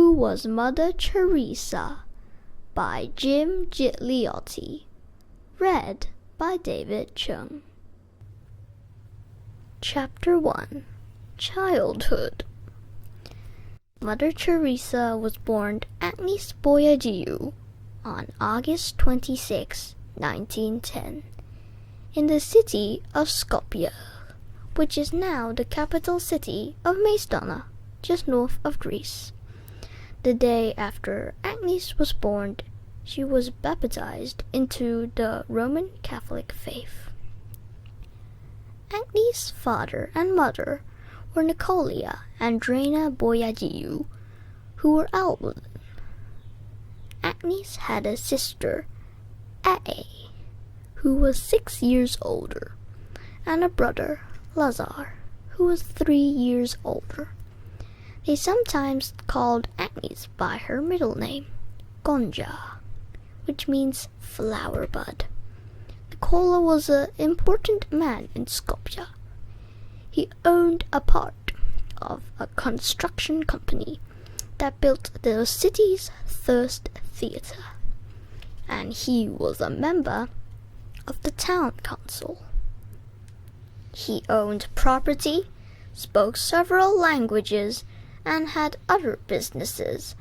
Who Was Mother Teresa? By Jim Gigliotti. Read by David Chung. Chapter 1. Childhood. Mother Teresa was born Agnes Boyajiu on August 26, 1910, in the city of Skopje, which is now the capital city of Macedonia, just north of Greece. The day after Agnes was born, she was baptized into the Roman Catholic faith. Agnes' father and mother were Nicolia and Drena Boyajiu, who were Alban. Agnes had a sister, Ae, who was 6 years older, and a brother, Lazar, who was 3 years older. They sometimes called Agnes by her middle name, Gonja, which means flower bud. Nicola was an important man in Skopje. He owned a part of a construction company that built the city's first theater, and he was a member of the town council. He owned property, spoke several languages, and had other businesses,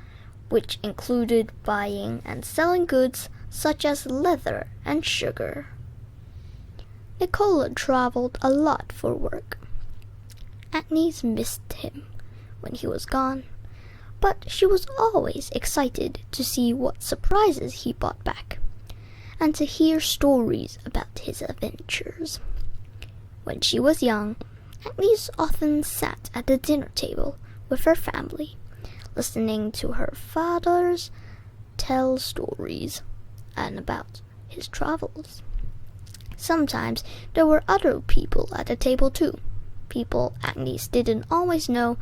which included buying and selling goods such as leather and sugar. Nicola traveled a lot for work. Agnes missed him when he was gone, but she was always excited to see what surprises he brought back, and to hear stories about his adventures. When she was young, Agnes often sat at the dinner table with her family, listening to her father's tell stories and about his travels. Sometimes there were other people at the table too, people Agnes didn't always know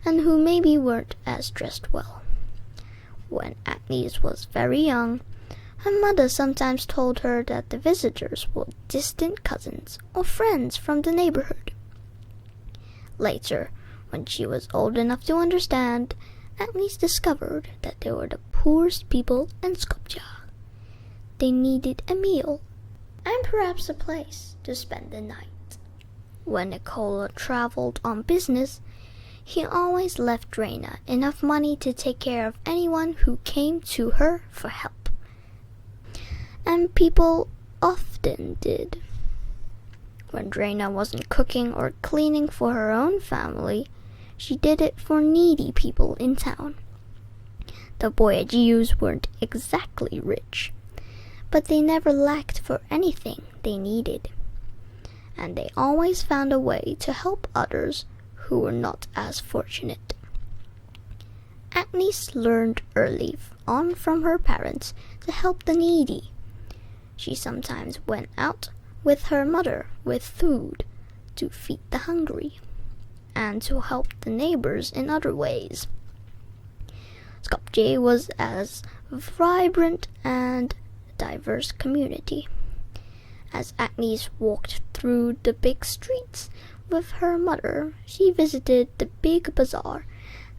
and who maybe weren't as dressed well. When Agnes was very young, her mother sometimes told her that the visitors were distant cousins or friends from the neighborhood. Later, when she was old enough to understand, Agnes discovered that they were the poorest people in Skopje. They needed a meal and perhaps a place to spend the night. When Nicola traveled on business, he always left Drena enough money to take care of anyone who came to her for help. And people often did. When Drena wasn't cooking or cleaning for her own family, she did it for needy people in town. The Boyajius weren't exactly rich, but they never lacked for anything they needed, and they always found a way to help others who were not as fortunate. Agnes learned early on from her parents to help the needy. She sometimes went out with her mother with food to feed the hungry, and to help the neighbors in other ways. Skopje was as vibrant and diverse community. As Agnes walked through the big streets with her mother, she visited the big bazaar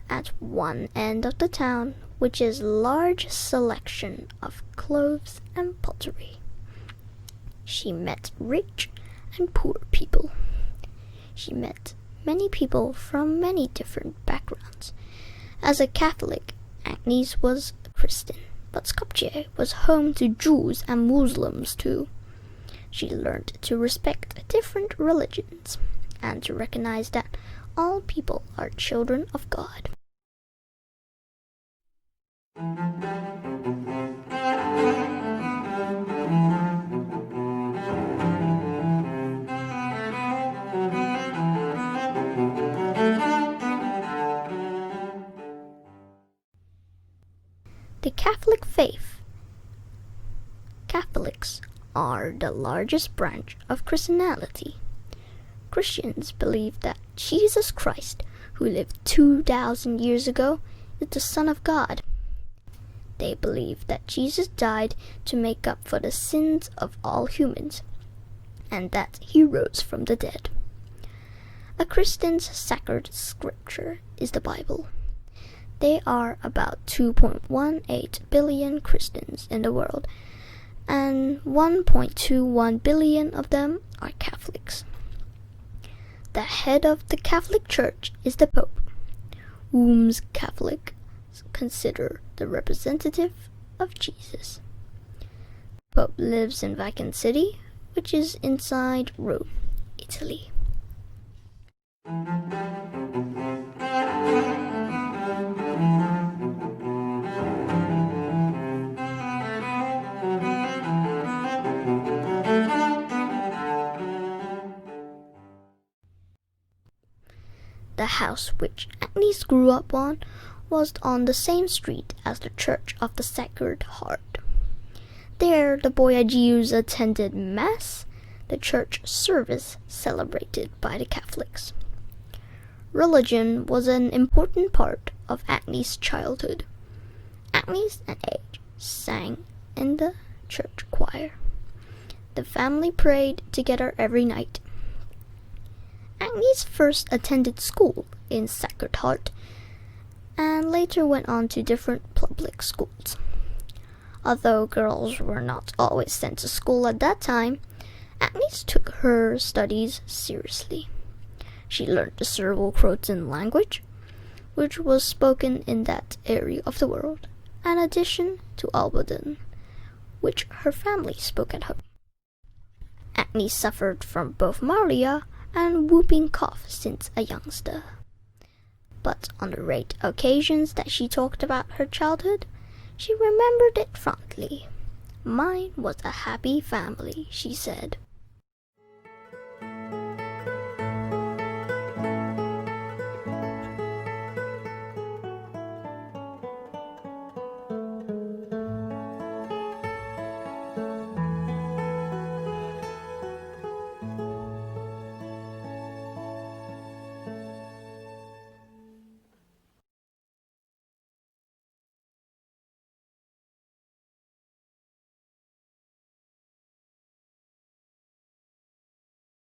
at one end of the town, which is a large selection of clothes and pottery. She met rich and poor people. She met many people from many different backgrounds. As a Catholic, Agnes was a Christian, but Skopje was home to Jews and Muslims too. She learned to respect different religions and to recognize that all people are children of God. The Catholic faith. Catholics are the largest branch of Christianity. Christians believe that Jesus Christ, who lived 2,000 years ago, is the Son of God. They believe that Jesus died to make up for the sins of all humans, and that he rose from the dead. A Christian's sacred scripture is the Bible. There are about 2.18 billion Christians in the world, and 1.21 billion of them are Catholics. The head of the Catholic Church is the Pope, whom Catholics consider the representative of Jesus. The Pope lives in Vatican City, which is inside Rome, Italy. The house which Agnes grew up on was on the same street as the Church of the Sacred Heart. There the Boyajius attended Mass, the church service celebrated by the Catholics. Religion was an important part of Agnes' childhood. Agnes and Age sang in the church choir. The family prayed together every night. Agnes first attended school in Sacred Heart and later went on to different public schools. Although girls were not always sent to school at that time, Agnes took her studies seriously. She learned the Serbo-Croatan language, which was spoken in that area of the world, in addition to Albadan, which her family spoke at home. Agnes suffered from both malaria and whooping cough since a youngster. But on the rare occasions that she talked about her childhood, she remembered it fondly. "Mine was a happy family," she said.